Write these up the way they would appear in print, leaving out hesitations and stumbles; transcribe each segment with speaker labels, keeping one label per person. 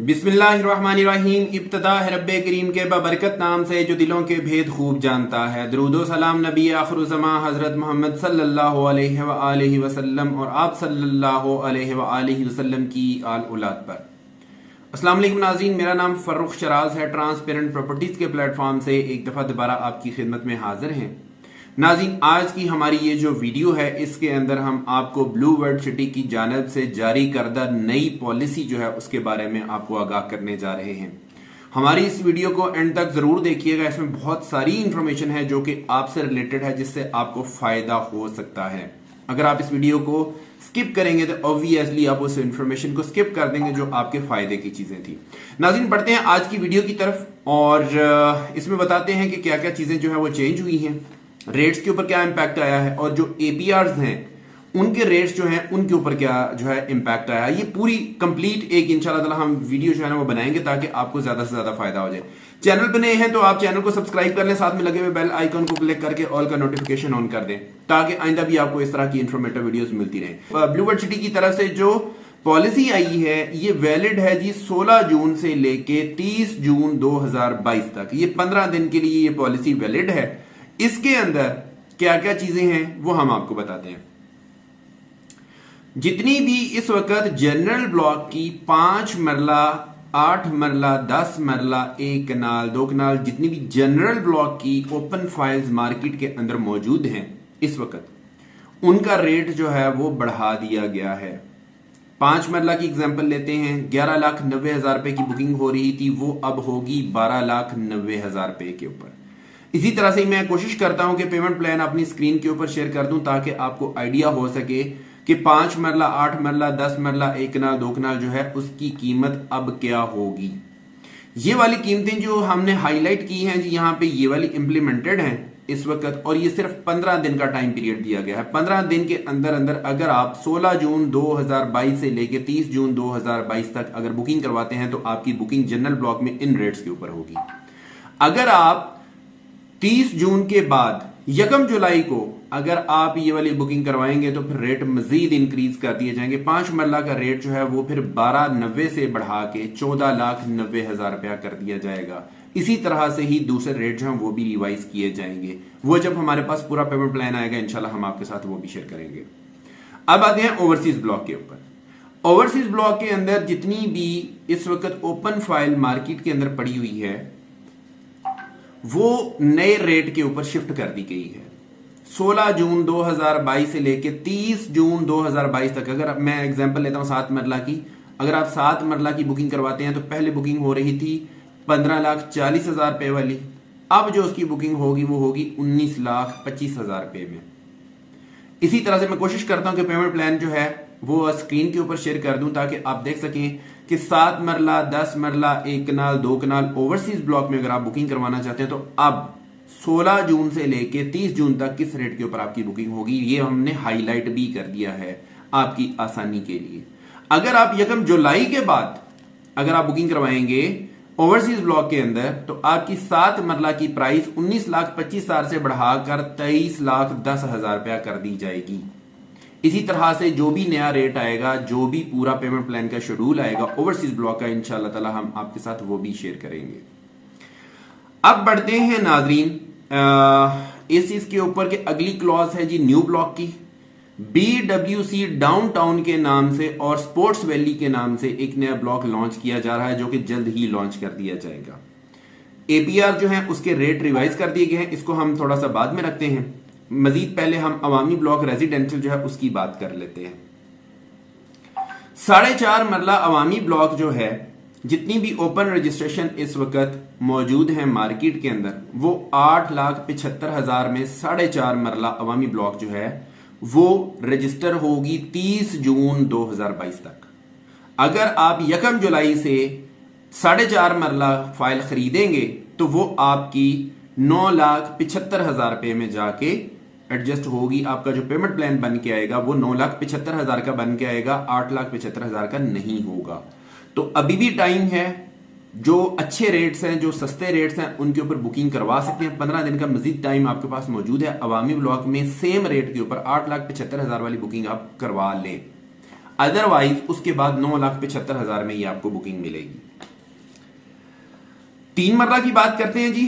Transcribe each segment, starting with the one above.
Speaker 1: बिस्मिल्लाहिर्रहमानिर्रहीम। इब्तिदा है रब्बे करीम के बबरकत नाम से जो दिलों के भेद खूब जानता है। दरूदो सलाम नबी आखिरुज़्ज़मा हज़रत मोहम्मद सल्लल्लाहु अलैहि वसल्लम और आप सल्लल्लाहु अलैहि वसल्लम की आल औलाद पर। अस्सलाम वालेकुम नाज़रीन, मेरा नाम फ़र्रुख शराज है। ट्रांसपेरेंट प्रॉपर्टीज़ के प्लेटफॉर्म से एक दफ़ा दोबारा आपकी खिदमत में हाजिर हैं। नाज़रीन, आज की हमारी ये जो वीडियो है इसके अंदर हम आपको ब्लू वर्ल्ड सिटी की जानिब से जारी करदा नई पॉलिसी जो है उसके बारे में आपको आगाह करने जा रहे हैं। हमारी इस वीडियो को एंड तक जरूर देखिएगा, इसमें बहुत सारी इंफॉर्मेशन है जो कि आपसे रिलेटेड है, जिससे आपको फायदा हो सकता है। अगर आप इस वीडियो को स्किप करेंगे तो ऑब्वियसली आप उस इंफॉर्मेशन को स्किप कर देंगे जो आपके फायदे की चीजें थी। नाज़रीन, बढ़ते हैं आज की वीडियो की तरफ और इसमें बताते हैं कि क्या क्या चीजें जो है वो चेंज हुई हैं, रेट्स के ऊपर क्या इंपैक्ट आया है और जो एपीआर्स हैं उनके रेट्स जो हैं उनके ऊपर क्या जो है इंपैक्ट आया है। ये पूरी कंप्लीट एक इंशाल्लाह ताला हम वीडियो जो है ना वो बनाएंगे ताकि आपको ज्यादा से ज्यादा फायदा हो जाए। चैनल पर नए हैं तो आप चैनल को सब्सक्राइब कर लें, साथ में लगे हुए बेल आइकन को क्लिक करके ऑल का नोटिफिकेशन ऑन कर दें ताकि आइंदा भी आपको इस तरह की इंफॉर्मेटिव वीडियोस मिलती रहे। ब्लू वर्ल्ड सिटी की तरफ से जो पॉलिसी आई है ये वैलिड है जी 16 जून से लेके 30 जून 2022 तक। ये 15 दिन के लिए ये पॉलिसी वैलिड है। इसके अंदर क्या क्या चीजें हैं वो हम आपको बताते हैं। जितनी भी इस वक्त जनरल ब्लॉक की 5 मरला, 8 मरला, 10 मरला, 1 कनाल, 2 कनाल, जितनी भी जनरल ब्लॉक की ओपन फाइल्स मार्केट के अंदर मौजूद हैं इस वक्त, उनका रेट जो है वो बढ़ा दिया गया है। 5 मरला की एग्जांपल लेते हैं, 11,90,000 रुपए की बुकिंग हो रही थी, वो अब होगी 12,90,000 रुपए के ऊपर। इसी तरह से मैं कोशिश करता हूं कि पेमेंट प्लान अपनी स्क्रीन के ऊपर शेयर कर दूं ताकि आपको आइडिया हो सके कि 5 मरला, 8 मरला, 10 मरला, 1 कनाल, 2 कनाल जो है उसकी कीमत अब क्या होगी। ये वाली कीमतें जो हमने हाईलाइट की हैं जी यहाँ पे, ये वाली इंप्लीमेंटेड हैं इस वक्त और ये सिर्फ 15 दिन का टाइम पीरियड दिया गया है। 15 दिन के अंदर अंदर अगर आप 16 जून 2022 से लेके 30 जून 2022 तक अगर बुकिंग करवाते हैं तो आपकी बुकिंग जनरल ब्लॉक में इन रेट्स के ऊपर होगी। अगर आप 30 जून के बाद 1 जुलाई को अगर आप ये वाली बुकिंग करवाएंगे तो फिर रेट मजीद इंक्रीज कर दिए जाएंगे। 5 मरला का रेट जो है वो फिर 12,90 से बढ़ा के 14,90,000 रुपया कर दिया जाएगा। इसी तरह से ही दूसरे रेट जो है वो भी रिवाइज किए जाएंगे। वो जब हमारे पास पूरा पेमेंट प्लान आएगा इंशाल्लाह हम आपके साथ वो भी शेयर करेंगे। अब आते हैं ओवरसीज ब्लॉक के ऊपर। ओवरसीज ब्लॉक के अंदर जितनी भी इस वक्त ओपन फाइल मार्केट के अंदर पड़ी हुई है वो नए रेट के ऊपर शिफ्ट कर दी गई है। 16 जून 2022 से लेके 30 जून 2022 तक, अगर मैं एग्जांपल लेता हूं 7 मरला की, अगर आप 7 मरला की बुकिंग करवाते हैं तो पहले बुकिंग हो रही थी 15,40,000 रुपए वाली, अब जो उसकी बुकिंग होगी वो होगी 19,25,000 रुपए में। इसी तरह से मैं कोशिश करता हूं कि पेमेंट प्लान जो है वो स्क्रीन के ऊपर शेयर कर दूं ताकि आप देख सकें कि 7 मरला, 10 मरला, 1 कनाल, 2 कनाल ओवरसीज ब्लॉक में अगर आप बुकिंग करवाना चाहते हैं तो अब 16 जून से लेके 30 जून तक किस रेट के ऊपर आपकी बुकिंग होगी ये हमने हाईलाइट भी कर दिया है आपकी आसानी के लिए। अगर आप 1 जुलाई के बाद अगर आप बुकिंग करवाएंगे ओवरसीज ब्लॉक के अंदर तो आपकी 7 मरला की प्राइस 19,25,000 से बढ़ाकर 23,10,000 रुपया कर दी जाएगी। इसी तरह से जो भी नया रेट आएगा, जो भी पूरा पेमेंट प्लान का शेड्यूल आएगा ओवरसीज ब्लॉक का, इंशाल्लाह ताला हम आपके साथ वो भी शेयर करेंगे। अब बढ़ते हैं नाजरीन इस चीज के ऊपर कि अगली क्लॉज है जी न्यू ब्लॉक की। BWC डाउनटाउन के नाम से और स्पोर्ट्स वैली के नाम से एक नया ब्लॉक लॉन्च किया जा रहा है जो कि जल्द ही लॉन्च कर दिया जाएगा। एपीआर जो है उसके रेट रिवाइज कर दिए गए हैं, इसको हम थोड़ा सा बाद में रखते हैं। मजीद पहले हम अवामी ब्लॉक रेजिडेंशियल जो है उसकी बात कर लेते हैं। 4.5 मरला अवामी ब्लॉक जो है, जितनी भी ओपन रजिस्ट्रेशन इस वक्त मौजूद है मार्केट के अंदर वो 8,75,000 में 4.5 मरला अवामी ब्लॉक जो है वो रजिस्टर होगी 30 जून 2022 तक। अगर आप 1 जुलाई से 4.5 मरला फाइल खरीदेंगे तो वो आपकी 9,75,000 रुपए में जाके एडजस्ट होगी। आपका जो पेमेंट प्लान बन के आएगा वो 9,75,000 का बन के आएगा, 8,75,000 का नहीं होगा। तो अभी भी टाइम है, जो अच्छे रेट्स हैं, जो सस्ते रेट्स हैं उनके ऊपर बुकिंग करवा सकते हैं। 15 दिन का मजीद टाइम आपके पास मौजूद है। अवामी ब्लॉक में सेम रेट के ऊपर 8,75,000 वाली बुकिंग आप करवा लें, अदरवाइज उसके बाद 9,75,000 में ही आपको बुकिंग मिलेगी। तीन मरला की बात करते हैं जी।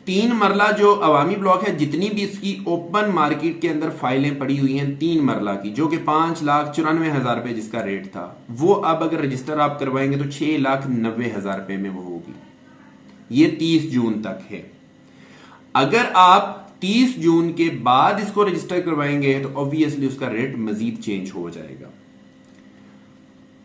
Speaker 1: तीन मरला जो अवामी ब्लॉक है, जितनी भी इसकी ओपन मार्केट के अंदर फाइलें पड़ी हुई हैं तीन मरला की, जो कि 5,94,000 रुपए जिसका रेट था, वो अब अगर रजिस्टर आप करवाएंगे तो 6,90,000 रुपए में वो होगी। ये 30 जून तक है। अगर आप 30 जून के बाद इसको रजिस्टर करवाएंगे तो ऑब्वियसली उसका रेट मजीद चेंज हो जाएगा।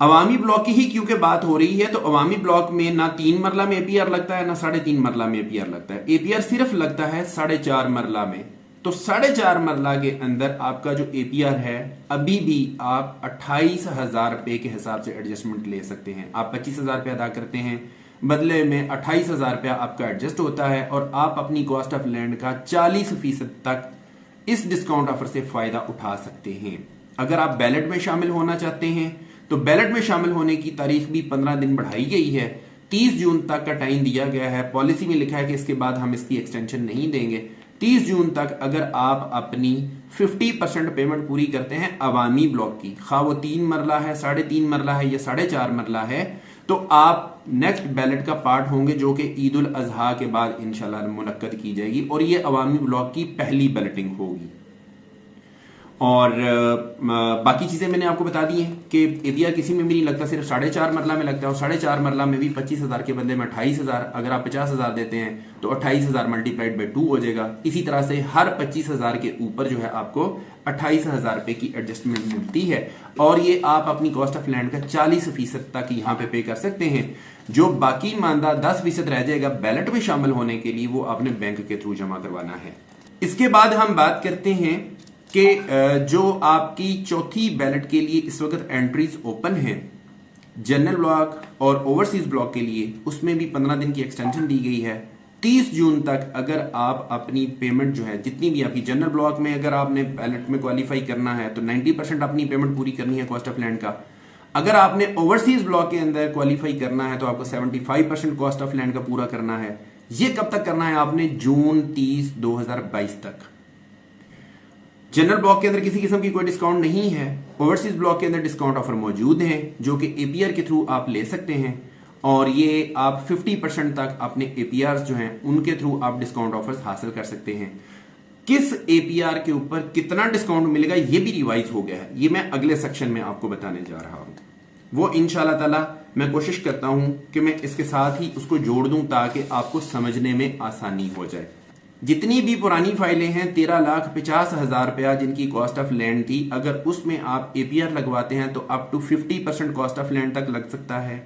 Speaker 1: अवामी ब्लॉक की ही क्योंकि बात हो रही है, तो अवामी ब्लॉक में ना 3 मरला में एपीआर लगता है, ना 3.5 मरला में एपीआर लगता है। एपीआर सिर्फ लगता है 4.5 मरला में। तो 4.5 मरला के अंदर आपका जो एपीआर है, अभी भी आप 28,000 रुपए के हिसाब से एडजस्टमेंट ले सकते हैं। आप 25,000 रुपए अदा करते हैं, बदले में 28,000 रुपया आपका एडजस्ट होता है और आप अपनी कॉस्ट ऑफ लैंड का 40% तक इस डिस्काउंट ऑफर से फायदा उठा सकते हैं। अगर आप बैलेट में शामिल होना चाहते हैं तो बैलेट में शामिल होने की तारीख भी 15 दिन बढ़ाई गई है। 30 जून तक का टाइम दिया गया है। पॉलिसी में लिखा है कि इसके बाद हम इसकी एक्सटेंशन नहीं देंगे। 30 जून तक अगर आप अपनी 50% पेमेंट पूरी करते हैं अवामी ब्लॉक की, खा वो 3 मरला है, 3.5 मरला है या 4.5 मरला है, तो आप नेक्स्ट बैलेट का पार्ट होंगे, जो कि ईद उल अजहा के बाद इंशाल्लाह मुनक्कद की जाएगी और ये अवामी ब्लॉक की पहली बैलेटिंग होगी। और बाकी चीजें मैंने आपको बता दी हैं कि एपीआर किसी में भी नहीं लगता, सिर्फ 4.5 मरला में लगता है। और 4.5 मरला में भी 25,000 के बदले में 28,000, अगर आप 50,000 देते हैं तो 28,000 मल्टीप्लाइड बाई 2 हो जाएगा। इसी तरह से हर 25,000 के ऊपर जो है आपको 28,000 रुपए की एडजस्टमेंट मिलती है और ये आप अपनी कॉस्ट ऑफ लैंड का 40% तक यहाँ पे कर सकते हैं। जो बाकी मानदा 10% रह जाएगा बैलेट में शामिल होने के लिए, वो आपने बैंक के थ्रू जमा करवाना है। इसके बाद हम बात करते हैं कि जो आपकी चौथी बैलेट के लिए इस वक्त एंट्रीज ओपन है जनरल ब्लॉक और ओवरसीज ब्लॉक के लिए, उसमें भी 15 दिन की एक्सटेंशन दी गई है। 30 जून तक अगर आप अपनी पेमेंट जो है, जितनी भी आपकी जनरल ब्लॉक में अगर आपने बैलेट में क्वालिफाई करना है तो 90% अपनी पेमेंट पूरी करनी है कॉस्ट ऑफ लैंड का। अगर आपने ओवरसीज ब्लॉक के अंदर क्वालिफाई करना है तो आपको 75% कॉस्ट ऑफ लैंड का पूरा करना है। ये कब तक करना है आपने? जून 30, 2022 तक। जनरल ब्लॉक के अंदर किसी किस्म की कोई डिस्काउंट नहीं है। ओवरसीज ब्लॉक के अंदर डिस्काउंट ऑफर मौजूद हैं जो कि एपीआर के थ्रू आप ले सकते हैं और ये आप 50% तक अपने एपीआर जो हैं उनके थ्रू आप डिस्काउंट ऑफर्स हासिल कर सकते हैं। किस एपीआर के ऊपर कितना डिस्काउंट मिलेगा ये भी रिवाइज हो गया है, ये मैं अगले सेक्शन में आपको बताने जा रहा हूं। वो इंशाल्लाह ताला मैं कोशिश करता हूं कि मैं इसके साथ ही उसको जोड़ दूं ताकि आपको समझने में आसानी हो जाए। जितनी भी पुरानी फाइलें हैं 13,50,000 रुपया जिनकी कॉस्ट ऑफ लैंड थी, अगर उसमें आप एपीआर लगवाते हैं तो up to 50% cost of land तक लग सकता है।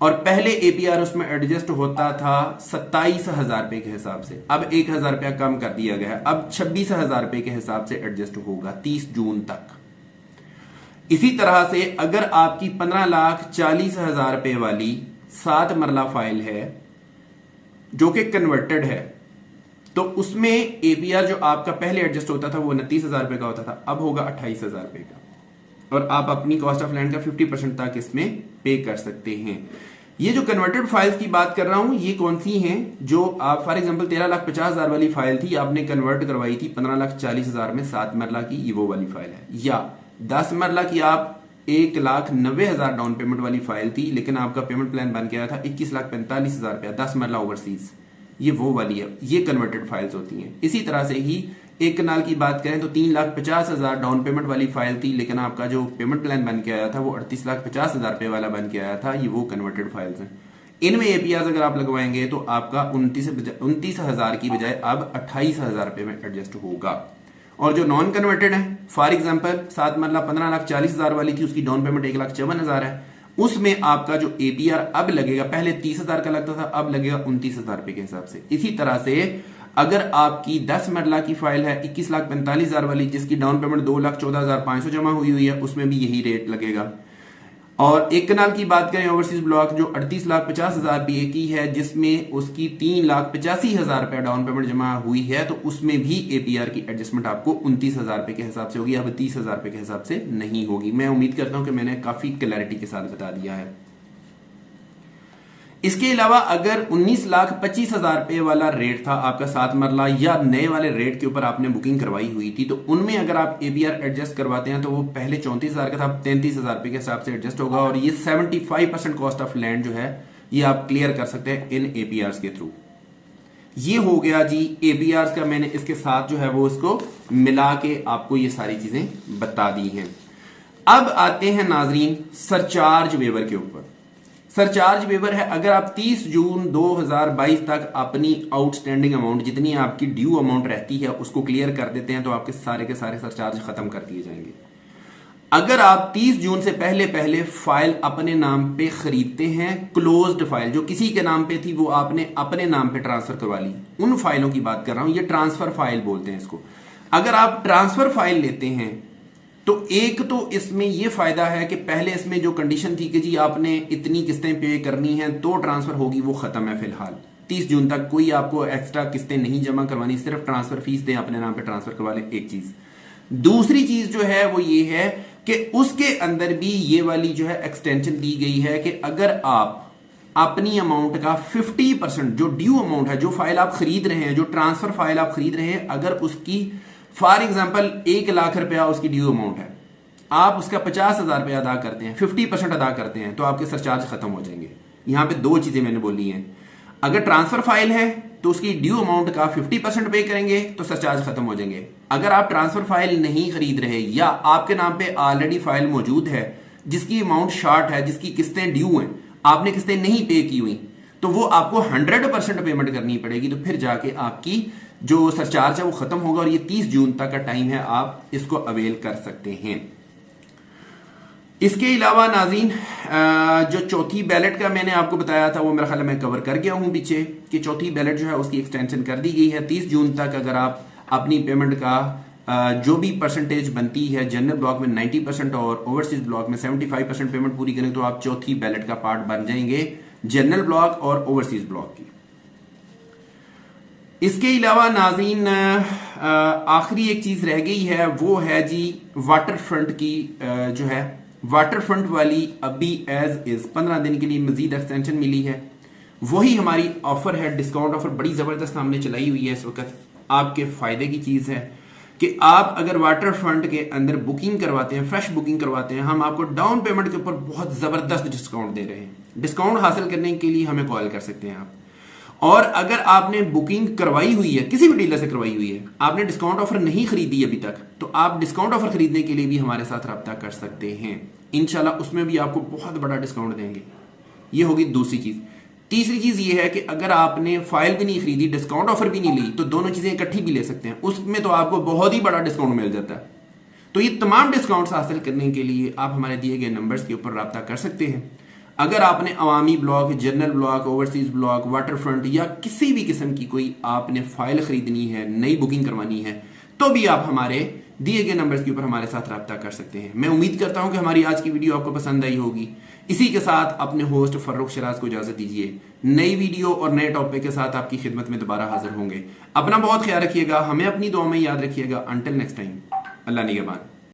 Speaker 1: और पहले एपीआर उसमें एडजस्ट होता था 27,000 रुपए के हिसाब से, अब 1,000 रुपया कम कर दिया गया है, अब 26,000 रुपए के हिसाब से एडजस्ट होगा 30 जून तक। इसी तरह से अगर आपकी 15,40,000 रुपए वाली 7 मरला फाइल है जो कि कन्वर्टेड है, तो उसमें एपीआर जो आपका पहले एडजस्ट होता था वो 29,000 रुपए का होता था, अब होगा 28,000 रुपए का और आप अपनी कॉस्ट ऑफ लैंड का 50% तक इसमें पे कर सकते हैं। ये जो कन्वर्टेड फाइल्स की बात कर रहा हूं ये कौन सी हैं? जो आप फॉर एग्जांपल 13,50,000 वाली फाइल थी, आपने कन्वर्ट करवाई थी 15,40,000 में 7 मरला की, ये वो वाली फाइल है। या 10 मरला की आप 1,90,000 डाउन पेमेंट वाली फाइल थी, लेकिन आपका पेमेंट प्लान बन गया था 21,45,000 रुपया, 10 मरला ओवरसीज, ये वो वाली है। ये कन्वर्टेड फाइल्स होती हैं। इसी तरह से ही एक कनाल की बात करें तो 3,50,000 डाउन पेमेंट वाली फाइल थी, लेकिन आपका जो पेमेंट प्लान बन के आया था वो 38,50,000 रुपए वाला बन के आया था, ये वो कन्वर्टेड फाइल्स हैं। इनमें एपीआर अगर आप लगवाएंगे तो आपका 29,000 की बजाय अब 28,000 रुपए में एडजस्ट होगा। और जो नॉन कन्वर्टेड है, फॉर एग्जाम्पल 7 मरला 15,40,000 वाली थी, उसकी डाउन पेमेंट 1,54,000 है, उसमें आपका जो एपीआर अब लगेगा, पहले 30,000 का लगता था, अब लगेगा 29,000 रुपए के हिसाब से। इसी तरह से अगर आपकी 10 मरला की फाइल है 21,45,000 वाली, जिसकी डाउन पेमेंट 2,14,500 जमा हुई है, उसमें भी यही रेट लगेगा। और एक कनाल की बात करें ओवरसीज ब्लॉक जो 38,50,000 रुपये की है, जिसमें उसकी 3,85,000 रुपया डाउन पेमेंट जमा हुई है, तो उसमें भी एपीआर की एडजस्टमेंट आपको 29,000 रुपए के हिसाब से होगी, अब 30,000 रुपए के हिसाब से नहीं होगी। मैं उम्मीद करता हूं कि मैंने काफी क्लैरिटी के साथ बता दिया है। इसके अलावा अगर 19,25,000 रुपए वाला रेट था आपका 7 मरला या नए वाले रेट के ऊपर आपने बुकिंग करवाई हुई थी, तो उनमें अगर आप एपीआर एडजस्ट करवाते हैं तो वो पहले 34,000 का था, 33,000 रुपए के हिसाब से एडजस्ट होगा और ये 75% कॉस्ट ऑफ लैंड जो है ये आप क्लियर कर सकते हैं इन एपीआर के थ्रू। ये हो गया जी एपीआर का, मैंने इसके साथ जो है वो इसको मिला के आपको ये सारी चीजें बता दी हैं। अब आते हैं नाजरीन सरचार्ज वेवर के ऊपर। सरचार्ज वेवर है, अगर आप 30 जून 2022 तक अपनी आउटस्टैंडिंग अमाउंट जितनी आपकी ड्यू अमाउंट रहती है उसको क्लियर कर देते हैं तो आपके सारे के सारे सरचार्ज खत्म कर दिए जाएंगे। अगर आप 30 जून से पहले पहले फाइल अपने नाम पे खरीदते हैं, क्लोज्ड फाइल जो किसी के नाम पे थी वो आपने अपने नाम पे ट्रांसफर करवा ली, उन फाइलों की बात कर रहा हूं, ये ट्रांसफर फाइल बोलते हैं इसको। अगर आप ट्रांसफर फाइल लेते हैं तो एक तो इसमें यह फायदा है कि पहले इसमें जो कंडीशन थी कि जी आपने इतनी किस्तें पे करनी हैं तो ट्रांसफर होगी, वो खत्म है। फिलहाल 30 जून तक कोई आपको एक्स्ट्रा किस्तें नहीं जमा करवानी, सिर्फ ट्रांसफर फीस दें, अपने नाम पे ट्रांसफर करवा लें। एक चीज। दूसरी चीज जो है वो ये है कि उसके अंदर भी ये वाली जो है एक्सटेंशन दी गई है कि अगर आप अपनी अमाउंट का 50% जो ड्यू अमाउंट है, जो फाइल आप खरीद रहे हैं, जो ट्रांसफर फाइल आप खरीद रहे हैं, अगर उसकी फॉर एग्जाम्पल 1 लाख रुपया उसकी ड्यू अमाउंट है, आप उसका 50,000 रुपया अदा करते हैं, 50% अदा करते हैं तो आपके सरचार्ज खत्म हो जाएंगे। यहां पे दो चीजें मैंने बोली हैं, अगर ट्रांसफर फाइल है तो उसकी ड्यू अमाउंट का 50% पे करेंगे तो सरचार्ज खत्म हो जाएंगे। अगर आप ट्रांसफर फाइल नहीं खरीद रहे या आपके नाम पे ऑलरेडी फाइल मौजूद है जिसकी अमाउंट शॉर्ट है, जिसकी किस्तें ड्यू हैं, आपने किस्तें नहीं पे की हुई, तो वो आपको 100% पेमेंट करनी पड़ेगी। तो फिर जाके आपकी जो सरचार्ज है वो खत्म होगा और ये 30 जून तक का टाइम है, आप इसको अवेल कर सकते हैं। इसके अलावा नाज़रीन जो चौथी बैलेट का मैंने आपको बताया था वो मेरा ख्याल मैं कवर कर गया हूं पीछे, कि चौथी बैलेट जो है उसकी एक्सटेंशन कर दी गई है 30 जून तक। अगर आप अपनी पेमेंट का जो भी परसेंटेज बनती है, जनरल ब्लॉक में 90% और ओवरसीज ब्लॉक में 75% पेमेंट पूरी करें तो आप चौथी बैलेट का पार्ट बन जाएंगे जनरल ब्लॉक और ओवरसीज ब्लॉक की। इसके अलावा नाज़रीन आखिरी एक चीज रह गई है, वो है जी वाटर फ्रंट की जो है वाटर फ्रंट वाली अभी एज इज 15 दिन के लिए मजीद एक्सटेंशन मिली है। वही हमारी ऑफर है, डिस्काउंट ऑफर बड़ी जबरदस्त हमने चलाई हुई है इस वक्त। आपके फायदे की चीज है कि आप अगर वाटर फ्रंट के अंदर बुकिंग करवाते हैं, फ्रेश बुकिंग करवाते हैं, हम आपको डाउन पेमेंट के ऊपर बहुत जबरदस्त डिस्काउंट दे रहे हैं। डिस्काउंट हासिल करने के लिए हमें कॉल कर सकते हैं आप। और अगर आपने बुकिंग करवाई हुई है, किसी भी डीलर से करवाई हुई है, आपने डिस्काउंट ऑफर नहीं खरीदी अभी तक, तो आप डिस्काउंट ऑफर खरीदने के लिए भी हमारे साथ रब्ता कर सकते हैं। इंशाल्लाह उसमें भी आपको बहुत बड़ा डिस्काउंट देंगे। ये होगी दूसरी चीज। तीसरी चीज ये है कि अगर आपने फाइल भी नहीं खरीदी, डिस्काउंट ऑफर भी नहीं ली, तो दोनों चीजें इकट्ठी भी ले सकते हैं, उसमें तो आपको बहुत ही बड़ा डिस्काउंट मिल जाता है। तो ये तमाम डिस्काउंट्स हासिल करने के लिए आप हमारे दिए गए नंबर्स के ऊपर रब्ता कर सकते हैं। अगर आपने Awami block, general block, overseas block, water front या किसी भी किस्म की कोई आपने फाइल खरीदनी है, नई बुकिंग करवानी है, तो भी आप हमारे दिए गए नंबर्स के ऊपर हमारे साथ रब्ता कर सकते हैं। मैं उम्मीद करता हूं कि हमारी आज की वीडियो आपको पसंद आई होगी। इसी के साथ अपने होस्ट फर्रुख शराज को इजाजत दीजिए। नई वीडियो और नए टॉपिक के साथ आपकी खिदमत में दोबारा हाजिर होंगे। अपना बहुत ख्याल रखिएगा, हमें अपनी दुआ में याद रखिएगा। अंटिल नेक्स्ट टाइम, अल्लाह निगहबान।